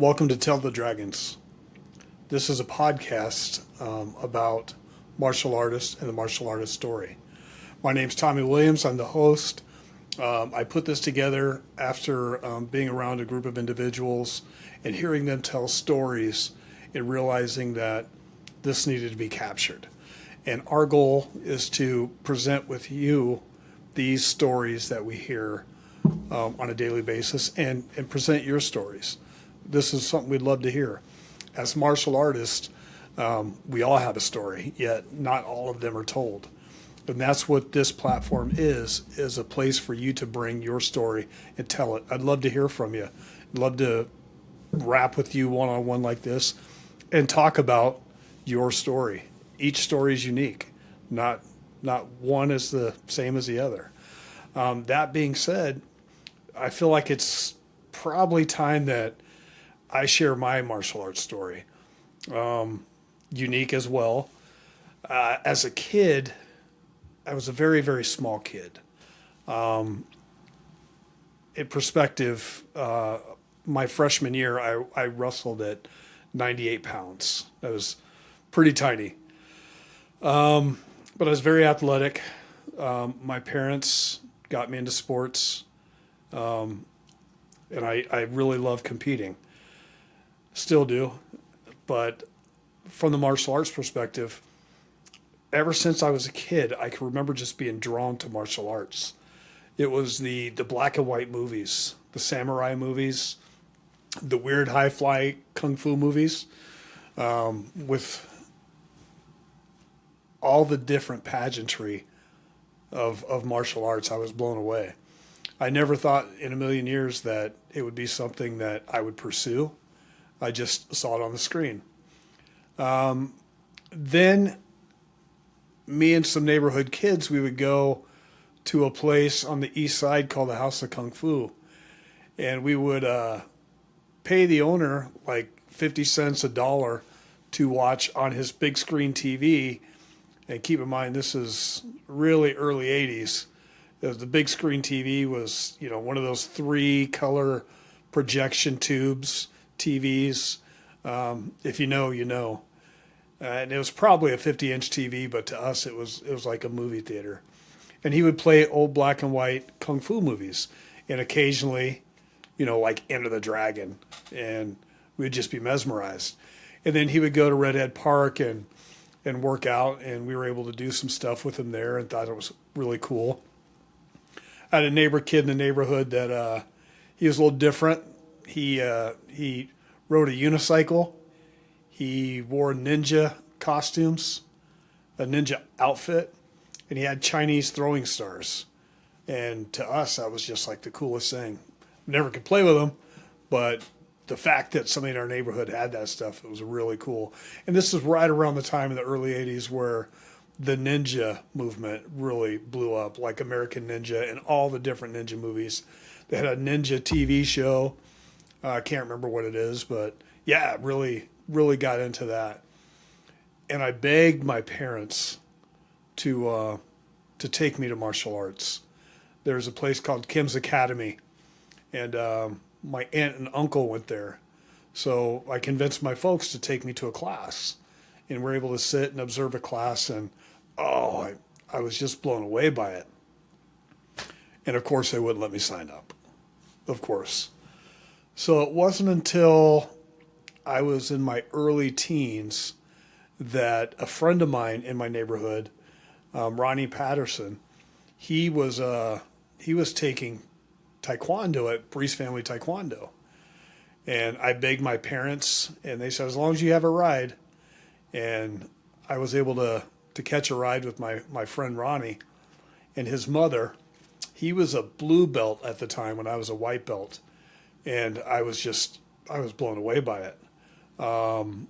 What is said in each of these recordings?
Welcome to Tell the Dragons. This is a podcast about martial artists and the martial artist story. My name's Tommy Williams. I'm the host. I put this together after being around a group of individuals and hearing them tell stories and realizing that this needed to be captured. And our goal is to present with you these stories that we hear on a daily basis and present your stories. This is something we'd love to hear. As martial artists, we all have a story, yet not all of them are told. And that's what this platform is a place for you to bring your story and tell it. I'd love to hear from you. I'd love to rap with you one-on-one like this and talk about your story. Each story is unique. Not one is the same as the other. That being said, I feel like it's probably time that I share my martial arts story. Unique as well. As a kid, I was a very, very small kid. In perspective, my freshman year, I wrestled at 98 pounds. That was pretty tiny. But I was very athletic. My parents got me into sports. And I really loved competing. Still do. But from the martial arts perspective, ever since I was a kid, I can remember just being drawn to martial arts. It was the black and white movies, the samurai movies, the weird high-fly kung fu movies, with all the different pageantry of martial arts. I was blown away. I never thought in a million years that it would be something that I would pursue. I just saw it on the screen. Then me and some neighborhood kids, we would go to a place on the east side called the House of Kung Fu. And we would pay the owner like 50 cents, $1 to watch on his big screen TV. And keep in mind, this is really early 80s. The big screen TV was, one of those 3-color projection tubes, TVs. If you know, you know. And it was probably a 50-inch TV, but to us it was like a movie theater. And he would play old black and white kung fu movies, and occasionally, like Enter the Dragon, and we'd just be mesmerized. And then he would go to Redhead Park and work out, and we were able to do some stuff with him there and thought it was really cool. I had a neighbor kid in the neighborhood that he was a little different. He rode a unicycle. He wore ninja costumes, a ninja outfit, and he had Chinese throwing stars. And to us, that was just like the coolest thing. Never could play with him, but the fact that somebody in our neighborhood had that stuff, it was really cool. And this is right around the time in the early 80s where the ninja movement really blew up, like American Ninja and all the different ninja movies. They had a ninja TV show. I can't remember what it is, but yeah, really got into that. And I begged my parents to take me to martial arts. There's a place called Kim's Academy, and my aunt and uncle went there. So I convinced my folks to take me to a class, and we're able to sit and observe a class, and I was just blown away by it. And of course, they wouldn't let me sign up. Of course. So it wasn't until I was in my early teens that a friend of mine in my neighborhood, Ronnie Patterson, he was taking Taekwondo at Breeze Family Taekwondo. And I begged my parents, and they said, as long as you have a ride. And I was able to catch a ride with my friend Ronnie and his mother. He was a blue belt at the time when I was a white belt. And I was blown away by it. All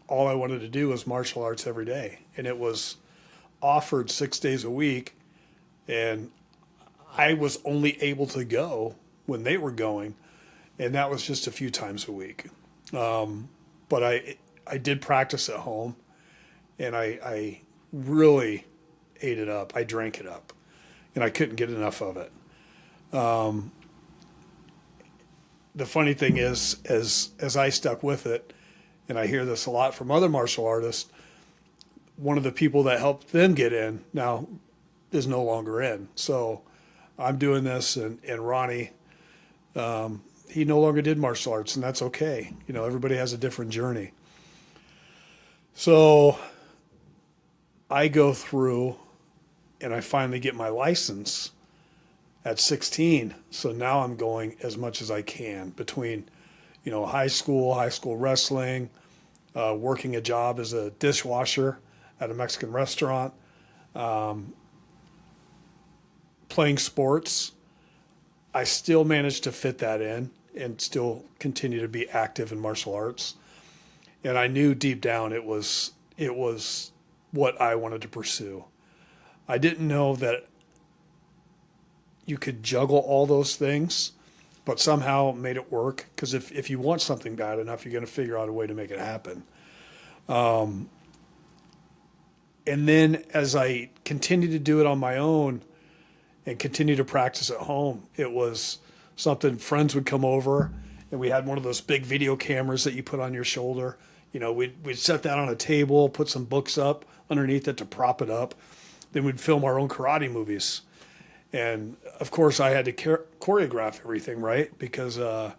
I wanted to do was martial arts every day. And it was offered 6 days a week. And I was only able to go when they were going. And that was just a few times a week. But I did practice at home. And I really ate it up. I drank it up. And I couldn't get enough of it. the funny thing is, as I stuck with it, and I hear this a lot from other martial artists, one of the people that helped them get in now is no longer in. So I'm doing this, and Ronnie, he no longer did martial arts, and that's okay. You know, everybody has a different journey. So I go through and I finally get my license at 16. So now I'm going as much as I can between, you know, high school wrestling, working a job as a dishwasher at a Mexican restaurant, playing sports. I still managed to fit that in and still continue to be active in martial arts. And I knew deep down it was what I wanted to pursue. I didn't know that you could juggle all those things, but somehow made it work. Because if you want something bad enough, you're going to figure out a way to make it happen. And then as I continued to do it on my own and continue to practice at home, it was something friends would come over, and we had one of those big video cameras that you put on your shoulder. You know, we'd set that on a table, put some books up underneath it to prop it up. Then we'd film our own karate movies. And of course I had to choreograph everything, right? Because I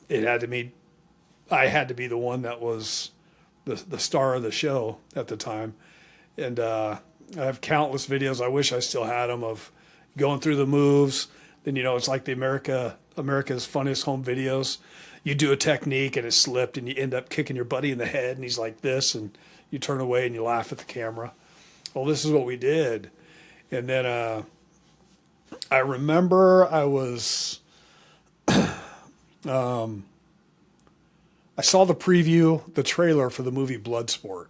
had to be the one that was the star of the show at the time. And I have countless videos. I wish I still had them of going through the moves. Then, you know, it's like the America's Funniest Home Videos. You do a technique and it slipped and you end up kicking your buddy in the head and he's like this, and you turn away and you laugh at the camera. Well, this is what we did. And then I remember I saw the preview, the trailer for the movie Bloodsport.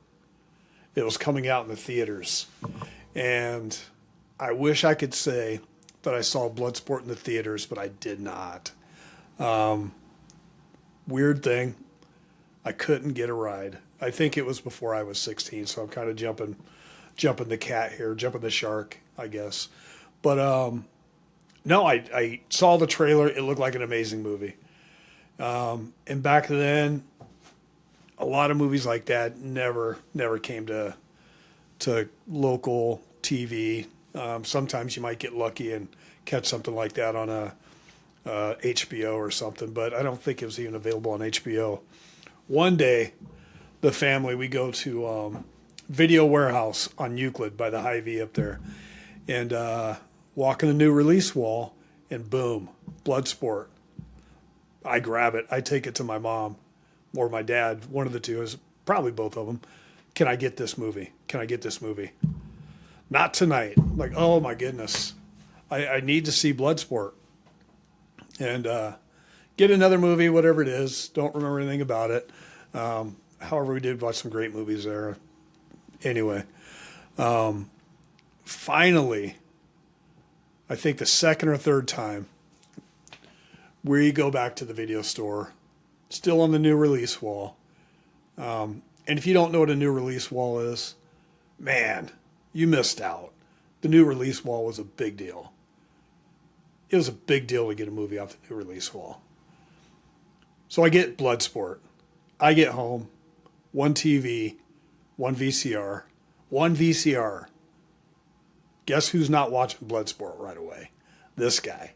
It was coming out in the theaters. And I wish I could say that I saw Bloodsport in the theaters, but I did not. Weird thing, I couldn't get a ride. I think it was before I was 16, so I'm kind of jumping the cat here, jumping the shark, I guess. But no, I saw the trailer. It looked like an amazing movie. And back then, a lot of movies like that never came to local TV. Sometimes you might get lucky and catch something like that on a HBO or something, but I don't think it was even available on HBO. One day, the family, we go to Video Warehouse on Euclid by the Hy-Vee up there, and walk in the new release wall, and boom, Bloodsport. I grab it. I take it to my mom or my dad. One of the two, is probably both of them. Can I get this movie? Can I get this movie? Not tonight. Like, oh my goodness. I need to see Bloodsport. And get another movie, whatever it is. Don't remember anything about it. However, we did watch some great movies there. Anyway, finally, I think the second or third time, we go back to the video store, still on the new release wall. And if you don't know what a new release wall is, man, you missed out. The new release wall was a big deal. It was a big deal to get a movie off the new release wall. So I get Bloodsport. I get home, one TV, one VCR. One VCR. Guess who's not watching Bloodsport right away? This guy.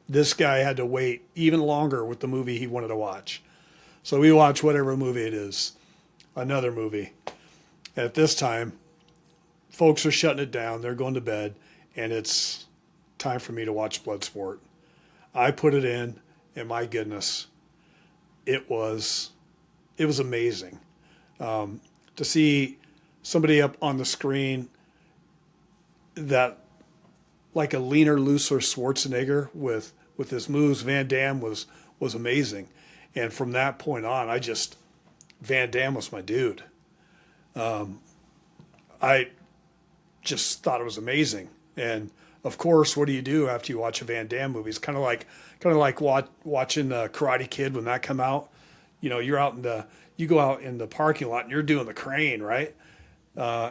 This guy had to wait even longer with the movie he wanted to watch. So we watch whatever movie it is. Another movie. At this time, folks are shutting it down. They're going to bed. And it's time for me to watch Bloodsport. I put it in, and my goodness, it was amazing. To see somebody up on the screen that, like a leaner, looser Schwarzenegger with his moves, Van Damme was amazing. And from that point on, Van Damme was my dude. I just thought it was amazing. And of course, what do you do after you watch a Van Damme movie? It's kind of like watching Karate Kid when that come out. You know, you go out in the parking lot and you're doing the crane, right?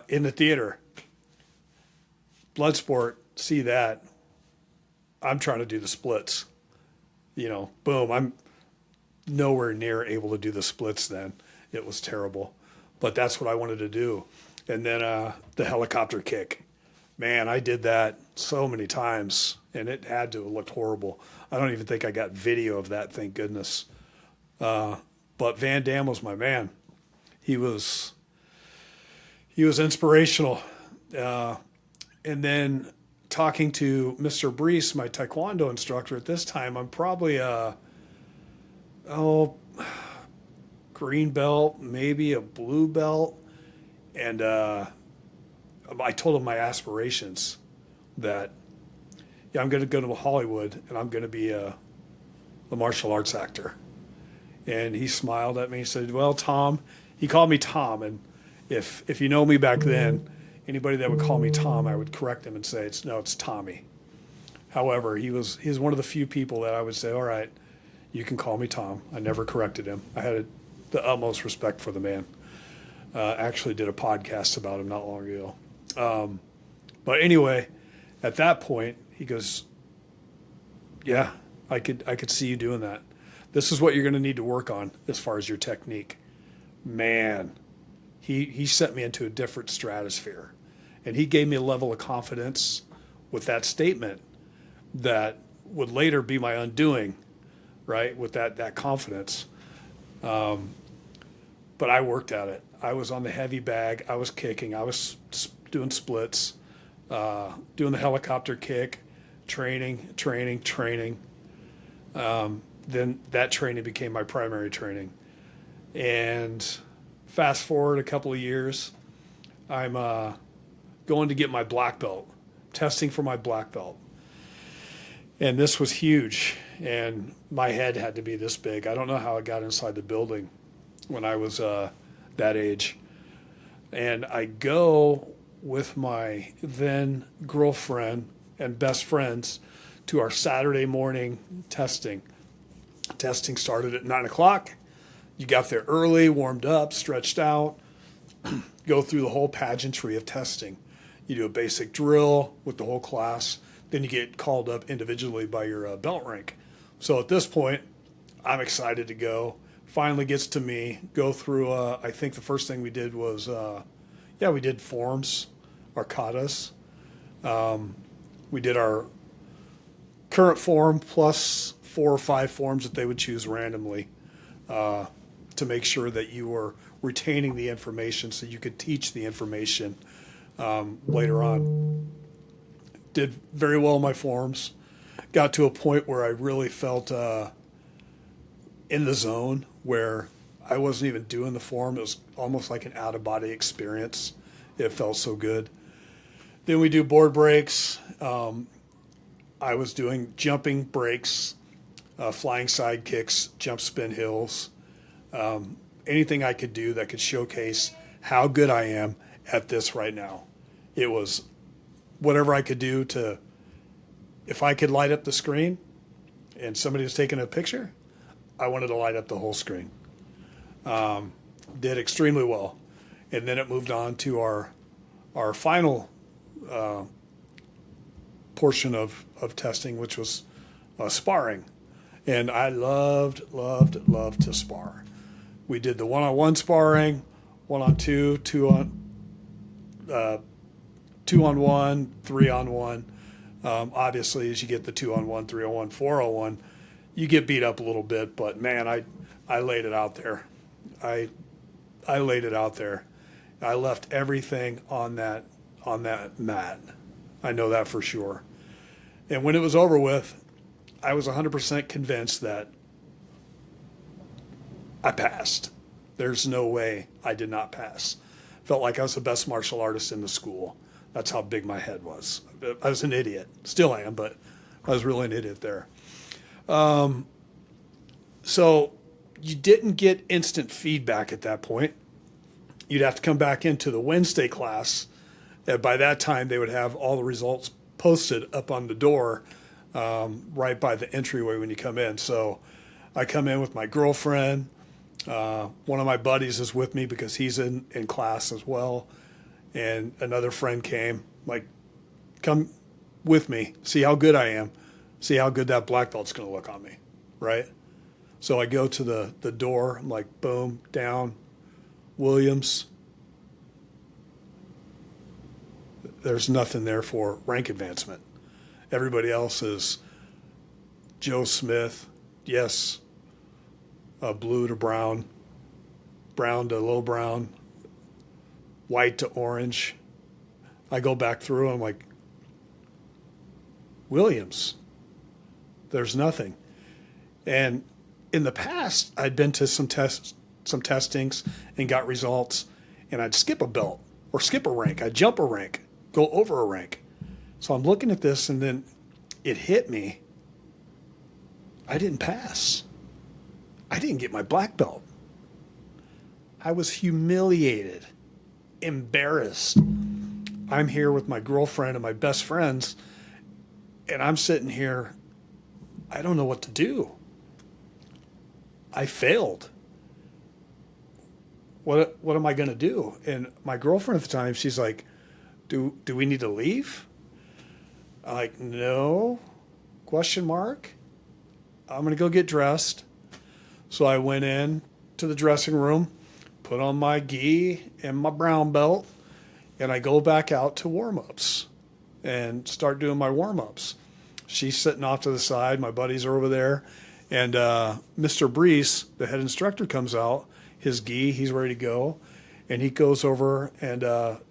In the theater. Bloodsport, see that. I'm trying to do the splits. boom, I'm nowhere near able to do the splits then. It was terrible. But that's what I wanted to do. And then the helicopter kick. Man, I did that so many times, and it had to have looked horrible. I don't even think I got video of that, thank goodness. But Van Damme was my man. He was inspirational. And then talking to Mr. Brees, my Taekwondo instructor at this time, I'm probably green belt, maybe a blue belt. And I told him my aspirations that, I'm going to go to Hollywood and I'm going to be a martial arts actor. And he smiled at me and said, well, Tom, he called me Tom. And if you know me back then, anybody that would call me Tom, I would correct him and say, it's Tommy. However, he was one of the few people that I would say, all right, you can call me Tom. I never corrected him. I had the utmost respect for the man. Actually did a podcast about him not long ago. But anyway, at that point, he goes, yeah, I could see you doing that. This is what you're going to need to work on as far as your technique. Man, he set me into a different stratosphere. And he gave me a level of confidence with that statement that would later be my undoing, right, with that confidence. But I worked at it. I was on the heavy bag. I was kicking. I was doing splits, doing the helicopter kick, training. Then that training became my primary training. And fast forward a couple of years, I'm going to get my black belt, testing for my black belt. And this was huge. And my head had to be this big. I don't know how I got inside the building when I was that age. And I go with my then girlfriend and best friends to our Saturday morning testing. Testing started at 9 o'clock. You got there early, warmed up, stretched out, go through the whole pageantry of testing. You do a basic drill with the whole class. Then you get called up individually by your belt rank. So at this point, I'm excited to go. Finally gets to me, go through, I think the first thing we did was, we did forms, our katas. We did our current form plus 4 or 5 forms that they would choose randomly to make sure that you were retaining the information so you could teach the information later on. Did very well in my forms. Got to a point where I really felt in the zone where I wasn't even doing the form. It was almost like an out-of-body experience. It felt so good. Then we do board breaks. I was doing jumping breaks, flying side kicks, jump spin hills, anything I could do that could showcase how good I am at this right now. It was whatever I could do to, if I could light up the screen and somebody was taking a picture, I wanted to light up the whole screen. Did extremely well. And then it moved on to our final portion of testing, which was sparring. And I loved to spar. We did the one-on-one sparring, 1-on-2, 2-on 2-on-1, 3-on-1. Obviously, as you get the 2-on-1, 3-on-1, 4-on-1, you get beat up a little bit. But man, I laid it out there. I laid it out there. I left everything on that mat. I know that for sure. And when it was over with, I was 100% convinced that I passed. There's no way I did not pass. Felt like I was the best martial artist in the school. That's how big my head was. I was an idiot. Still am, but I was really an idiot there. So you didn't get instant feedback at that point. You'd have to come back into the Wednesday class. And by that time, they would have all the results posted up on the door right by the entryway when you come in. So I come in with my girlfriend. One of my buddies is with me because he's in class as well. And another friend came, like, come with me, see how good I am, see how good that black belt's going to look on me. right? So I go to the door. I'm like, boom, down, Williams. There's nothing there for rank advancement. Everybody else is Joe Smith, yes, blue to brown, brown to low brown, white to orange. I go back through, I'm like, Williams, there's nothing. And in the past, I'd been to some testings and got results, and I'd skip a belt or skip a rank. I'd jump a rank, go over a rank. So I'm looking at this, and then it hit me. I didn't pass. I didn't get my black belt. I was humiliated, embarrassed. I'm here with my girlfriend and my best friends, and I'm sitting here. I don't know what to do. I failed. What am I going to do? And my girlfriend at the time, she's like, do we need to leave? I'm like, no, question mark. I'm going to go get dressed. So I went in to the dressing room, put on my gi and my brown belt, and I go back out to warm-ups and start doing my warm-ups. She's sitting off to the side. My buddies are over there. And Mr. Brees, the head instructor, comes out, his gi, he's ready to go. And he goes over and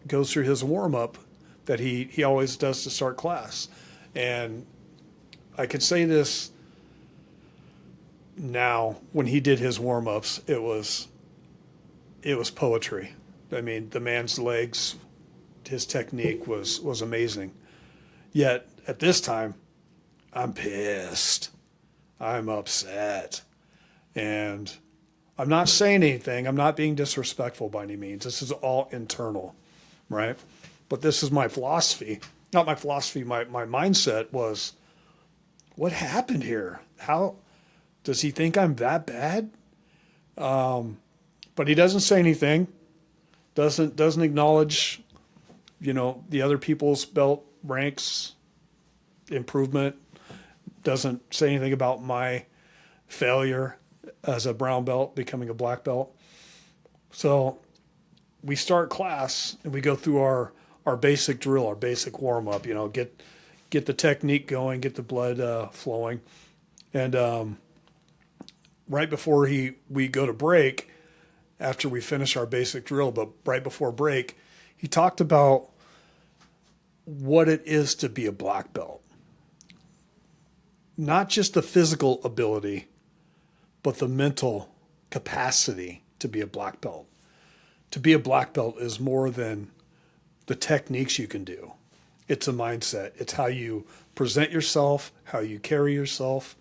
goes through his warm-up that he always does to start class. And I can say this now, when he did his warm-ups, it was poetry. I mean, the man's legs, his technique was amazing. Yet, at this time, I'm pissed. I'm upset. And I'm not saying anything. I'm not being disrespectful by any means. This is all internal, right? But this is my philosophy. Not my philosophy, my mindset was, what happened here? How does he think I'm that bad? But he doesn't say anything. Doesn't acknowledge, the other people's belt ranks improvement. Doesn't say anything about my failure as a brown belt becoming a black belt. So we start class and we go through our basic drill, our basic warm up. Get the technique going, get the blood flowing, and right before we go to break, after we finish our basic drill, but right before break, he talked about what it is to be a black belt. Not just the physical ability, but the mental capacity to be a black belt. To be a black belt is more than the techniques you can do. It's a mindset. It's how you present yourself, how you carry yourself.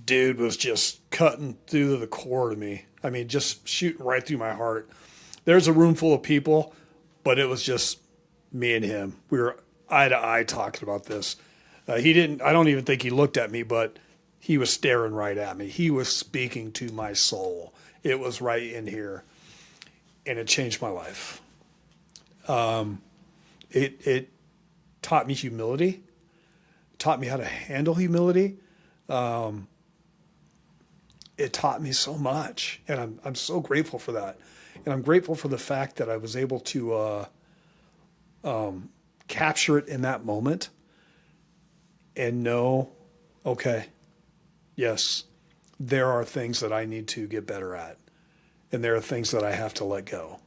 Dude was just cutting through to the core to me. I mean, just shooting right through my heart. There's a room full of people, but it was just me and him. We were eye to eye talking about this. I don't even think he looked at me, but he was staring right at me. He was speaking to my soul. It was right in here. And it changed my life. It taught me humility, taught me how to handle humility. It taught me so much, and I'm so grateful for that. And I'm grateful for the fact that I was able to capture it in that moment and know, okay, yes, there are things that I need to get better at, and there are things that I have to let go.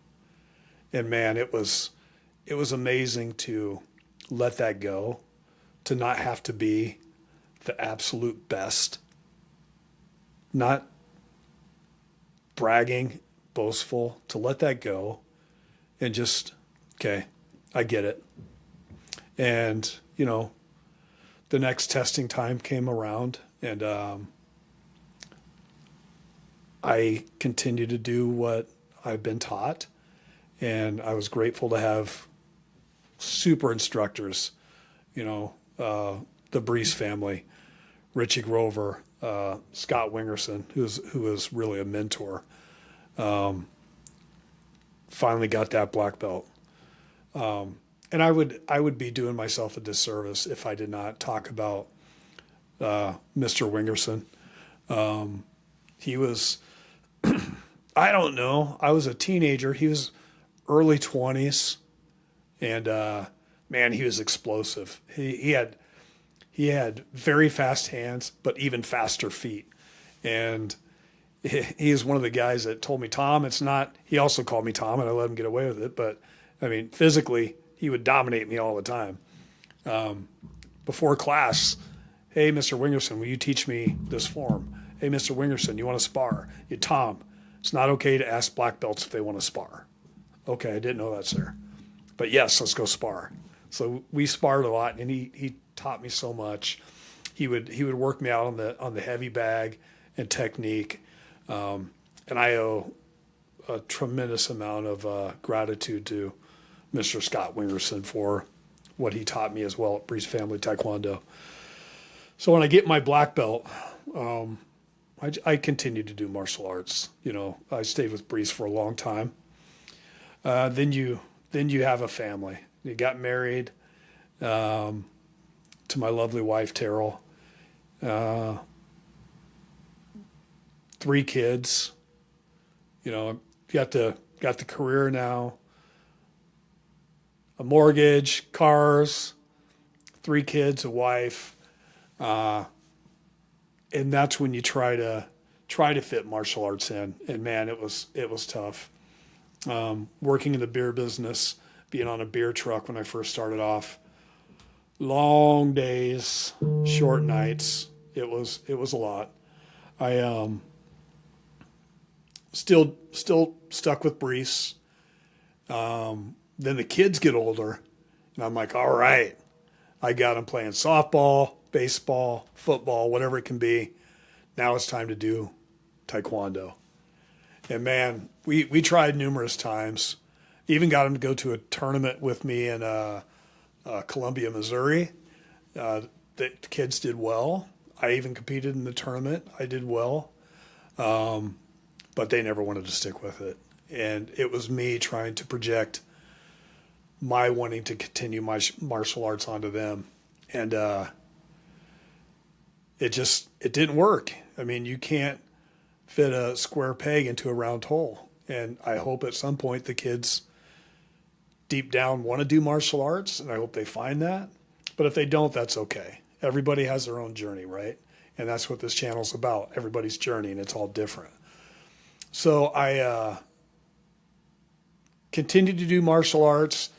And man, it was amazing to let that go, to not have to be the absolute best, not bragging, boastful, to let that go and just, okay, I get it. And, the next testing time came around, and I continued to do what I've been taught. And I was grateful to have super instructors, the Brees family, Richie Grover, Scott Wingerson, who is really a mentor. Finally got that black belt. And I would be doing myself a disservice if I did not talk about Mr. Wingerson. He was, I don't know, I was a teenager. He was early 20s, and man, he was explosive. He had very fast hands, but even faster feet. And he is one of the guys that told me, Tom, it's not, he also called me Tom, and I let him get away with it. But I mean, physically, he would dominate me all the time. Before class, hey, Mr. Wingerson, will you teach me this form? Hey, Mr. Wingerson, you want to spar? Hey, Tom, it's not okay to ask black belts if they want to spar. Okay, I didn't know that, sir. But yes, let's go spar. So we sparred a lot, and he taught me so much. He would work me out on the heavy bag and technique, and I owe a tremendous amount of gratitude to Mr. Scott Wingerson for what he taught me as well at Brees Family Taekwondo. So when I get my black belt, I continued to do martial arts. You know, I stayed with Brees for a long time. Then you have a family. You got married to my lovely wife, Terrell. 3 kids. You know, got the career now. A mortgage, cars, 3 kids, a wife. And that's when you try to fit martial arts in. And man, it was tough. Working in the beer business, being on a beer truck when I first started off, long days, short nights. It was a lot. I still stuck with Brees. Then the kids get older, and I'm like, all right, I got them playing softball, baseball, football, whatever it can be. Now it's time to do Taekwondo. And man, we tried numerous times. Even got them to go to a tournament with me in Columbia, Missouri. The kids did well. I even competed in the tournament. I did well. But they never wanted to stick with it. And it was me trying to project my wanting to continue my martial arts onto them. And it didn't work. I mean, you can't fit a square peg into a round hole. And I hope at some point the kids deep down want to do martial arts, and I hope they find that. But if they don't, that's okay. Everybody has their own journey, right? And that's what this channel's about, everybody's journey, and it's all different. So I continued to do martial arts,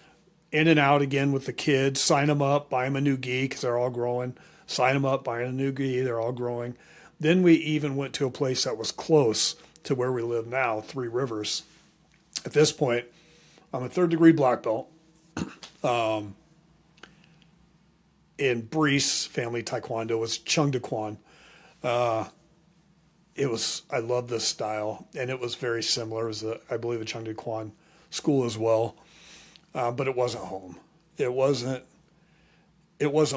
in and out again with the kids, sign them up, buy them a new gi because they're all growing, sign them up, buy them a new gi, they're all growing. Then we even went to a place that was close to where we live now, 3 Rivers. At this point, I'm a 3rd degree black belt in Brees Family Taekwondo. Was Chung Daquan. I love this style, and it was very similar. It was, I believe, a Chung Daquan school as well, but it wasn't home. It wasn't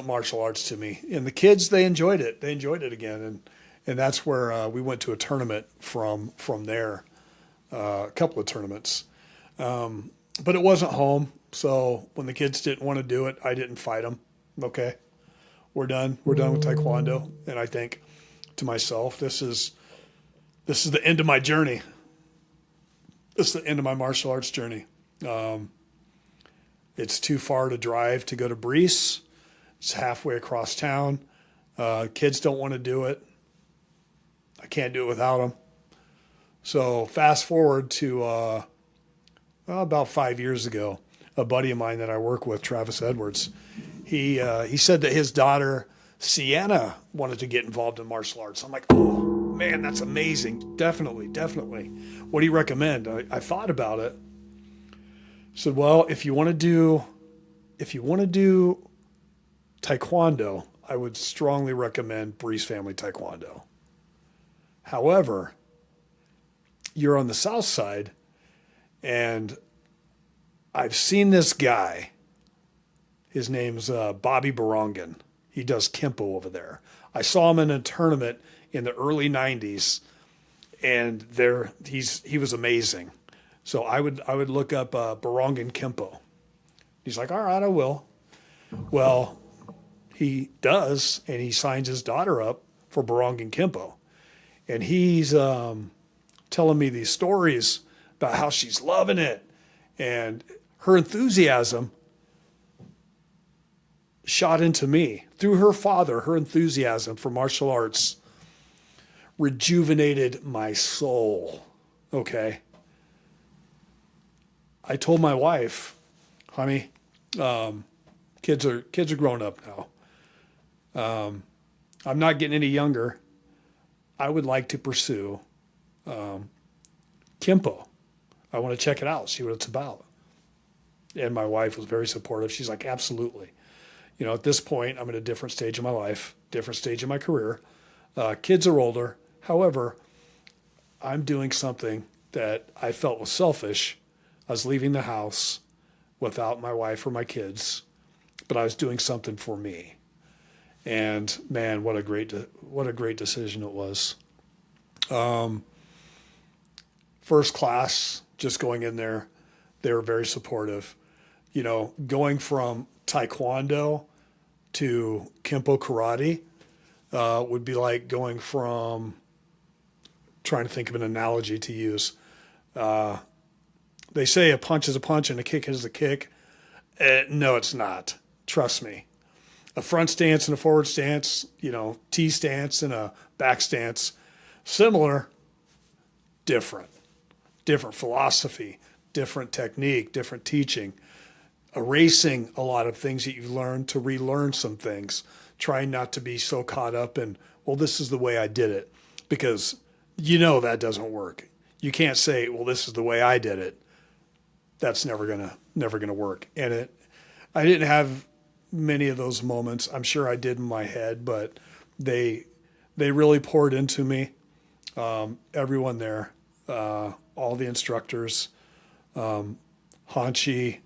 martial arts to me. And the kids, they enjoyed it. They enjoyed it again, and that's where we went to a tournament from there, a couple of tournaments. But it wasn't home, so when the kids didn't want to do it, I didn't fight them. Okay, we're done. We're done with Taekwondo, and I think to myself, this is the end of my journey. This is the end of my martial arts journey. It's too far to drive to go to Brees. It's halfway across town. Kids don't want to do it. I can't do it without them. So fast forward to about 5 years ago, a buddy of mine that I work with, Travis Edwards, he said that his daughter, Sienna, wanted to get involved in martial arts. I'm like, oh, man, that's amazing. Definitely. What do you recommend? I thought about it. Said, well, if you want to do Taekwondo, I would strongly recommend Brees Family Taekwondo. However, you're on the south side, and I've seen this guy. His name's Bobby Barongan. He does Kempo over there. I saw him in a tournament in the early 90s, and he was amazing. So I would look up Barongan Kempo. He's like, all right, I will. Well, he does, and he signs his daughter up for Barong Kempo. And he's telling me these stories about how she's loving it. And her enthusiasm shot into me. Through her father, her enthusiasm for martial arts rejuvenated my soul. Okay. I told my wife, honey, kids are grown up now. I'm not getting any younger. I would like to pursue Kempo. I want to check it out, see what it's about. And my wife was very supportive. She's like, absolutely. You know, at this point, I'm at a different stage of my life, different stage of my career. Kids are older. However, I'm doing something that I felt was selfish. I was leaving the house without my wife or my kids, but I was doing something for me. And man, what a great decision it was. First class, just going in there, they were very supportive. You know, going from Taekwondo to Kempo Karate would be like going from, trying to think of an analogy to use. They say a punch is a punch and a kick is a kick. No, it's not. Trust me. A front stance and a forward stance, you know, T stance and a back stance, similar, different. Different philosophy, different technique, different teaching. Erasing a lot of things that you've learned to relearn some things. Trying not to be so caught up in, well, this is the way I did it. Because you know that doesn't work. You can't say, well, this is the way I did it. That's never gonna work. And I didn't have many of those moments. I'm sure I did in my head, but they really poured into me. Everyone there, all the instructors, Hanchi,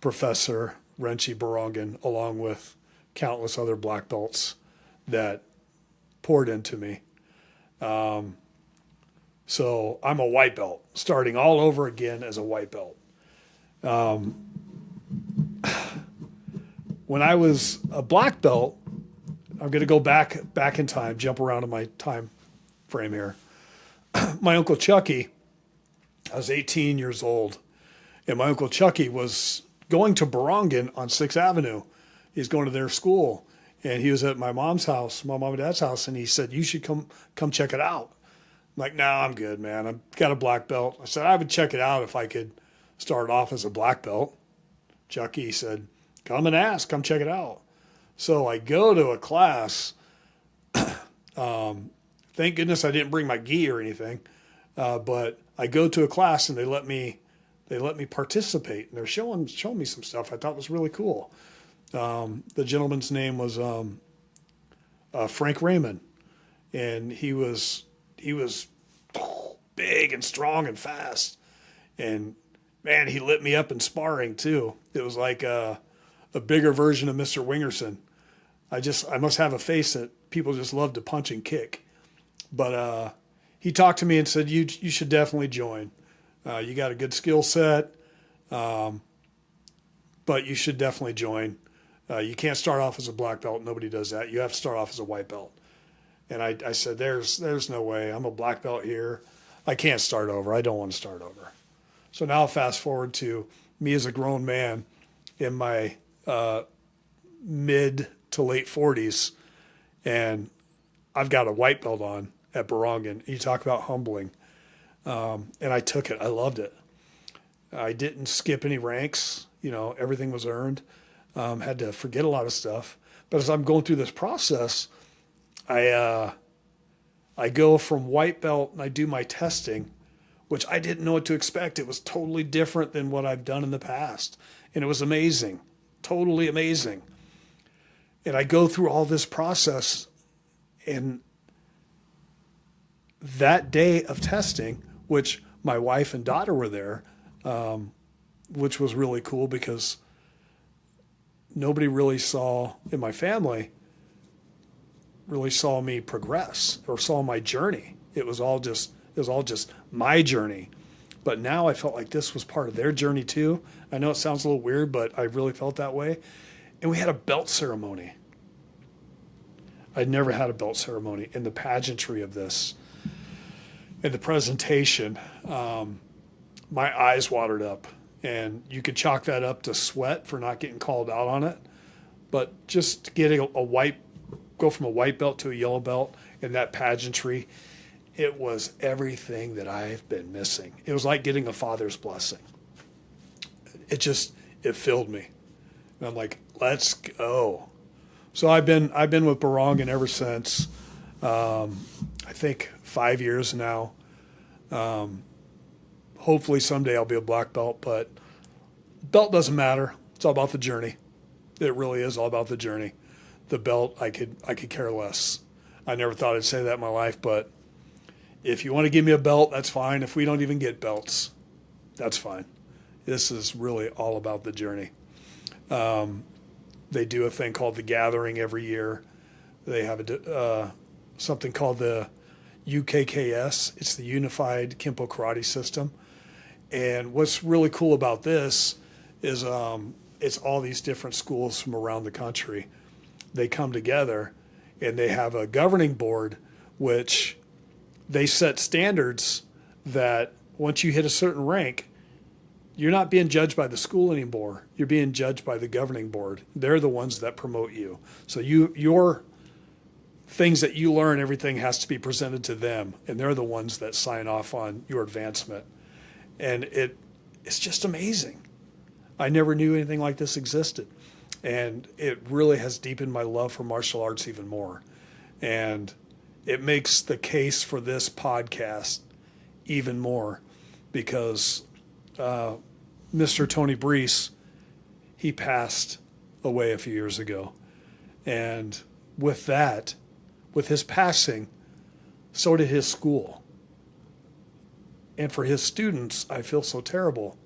Professor Renchi Barongan, along with countless other black belts that poured into me. So I'm a white belt, starting all over again as a white belt. When I was a black belt, I'm going to go back in time, jump around in my time frame here. My Uncle Chucky, I was 18 years old, and my Uncle Chucky was going to Barongan on 6th Avenue. He's going to their school, and he was at my mom's house, my mom and dad's house, and he said, you should come check it out. I'm like, no, I'm good, man. I've got a black belt. I said, I would check it out if I could start off as a black belt. Chucky said, come and ask, come check it out. So I go to a class. Thank goodness I didn't bring my gi or anything. But I go to a class and they let me participate, and they're showing me some stuff I thought was really cool. The gentleman's name was Frank Raymond, and he was big and strong and fast, and man, he lit me up in sparring too. It was like a bigger version of Mr. Wingerson. I must have a face that people just love to punch and kick. But he talked to me and said, you should definitely join. You got a good skill set, but you should definitely join. You can't start off as a black belt. Nobody does that. You have to start off as a white belt. And I said, there's no way. I'm a black belt here. I can't start over. I don't want to start over. So now fast forward to me as a grown man in my mid to late 40s, and I've got a white belt on at Barongan. You talk about humbling. And I took it. I loved it. I didn't skip any ranks. You know, everything was earned. Had to forget a lot of stuff. But as I'm going through this process, I go from white belt and I do my testing, which I didn't know what to expect. It was totally different than what I've done in the past. And it was amazing, totally amazing. And I go through all this process, and that day of testing, which my wife and daughter were there, which was really cool because nobody really saw in my family really saw me progress or saw my journey. It was all just my journey. But now I felt like this was part of their journey too. I know it sounds a little weird, but I really felt that way. And we had a belt ceremony. I'd never had a belt ceremony. And the pageantry of this and the presentation, my eyes watered up. And you could chalk that up to sweat for not getting called out on it. But just getting go from a white belt to a yellow belt and that pageantry, it was everything that I've been missing. It was like getting a father's blessing. It filled me. And I'm like, let's go. So I've been with Barongan ever since. I think 5 years now. Hopefully someday I'll be a black belt, but belt doesn't matter. It's all about the journey. It really is all about the journey. The belt, I could care less. I never thought I'd say that in my life, but if you want to give me a belt, that's fine. If we don't even get belts, that's fine. This is really all about the journey. They do a thing called the Gathering every year. They have something called the UKKS. It's the Unified Kempo Karate System. And what's really cool about this is it's all these different schools from around the country. They come together and they have a governing board, which they set standards that once you hit a certain rank, you're not being judged by the school anymore. You're being judged by the governing board. They're the ones that promote you. So your things that you learn, everything has to be presented to them, and they're the ones that sign off on your advancement. And it's just amazing. I never knew anything like this existed. And it really has deepened my love for martial arts even more. And it makes the case for this podcast even more because Mr. Tony Brees, he passed away a few years ago. And with that, with his passing, so did his school. And for his students, I feel so terrible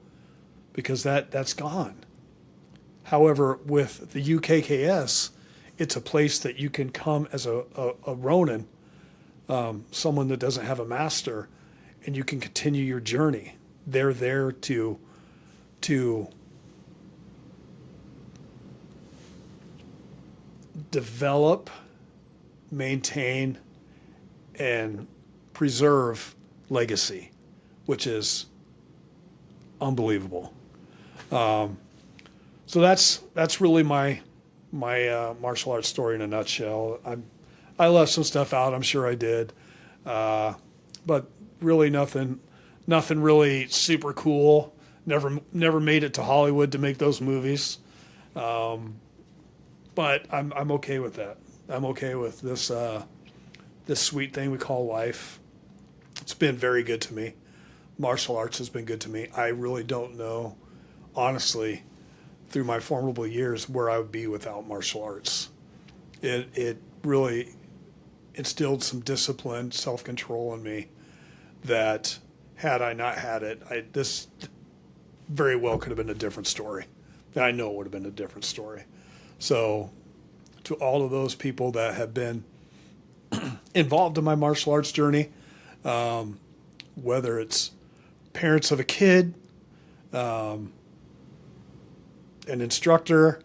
because that's gone. However, with the UKKS, it's a place that you can come as a Ronin, someone that doesn't have a master, and you can continue your journey. They're there to develop, maintain, and preserve legacy, which is unbelievable. So that's really my martial arts story in a nutshell. I left some stuff out. I'm sure I did, but really nothing really super cool. Never made it to Hollywood to make those movies, but I'm okay with that. I'm okay with this sweet thing we call life. It's been very good to me. Martial arts has been good to me. I really don't know, honestly, through my formidable years, where I would be without martial arts. It really instilled some discipline, self-control in me that had I not had it, this very well could have been a different story. And I know it would have been a different story. So to all of those people that have been involved in my martial arts journey, whether it's parents of a kid, an instructor,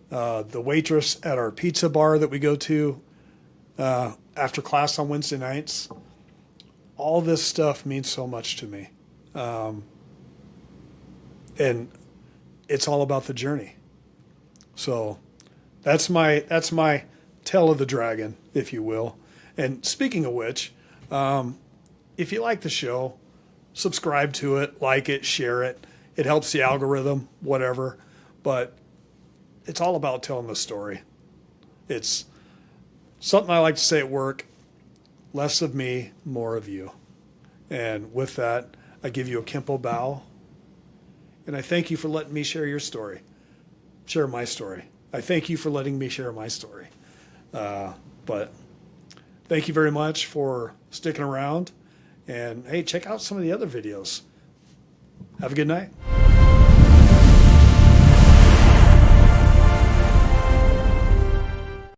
the waitress at our pizza bar that we go to after class on Wednesday nights, all this stuff means so much to me. And it's all about the journey. So that's my tale of the dragon, if you will. And speaking of which, if you like the show, subscribe to it, like it, share it. It helps the algorithm, whatever. But it's all about telling the story. It's something I like to say at work, less of me, more of you. And with that, I give you a Kempo bow. And I thank you for letting me share your story, share my story. I thank you for letting me share my story. But thank you very much for sticking around. And, hey, check out some of the other videos. Have a good night.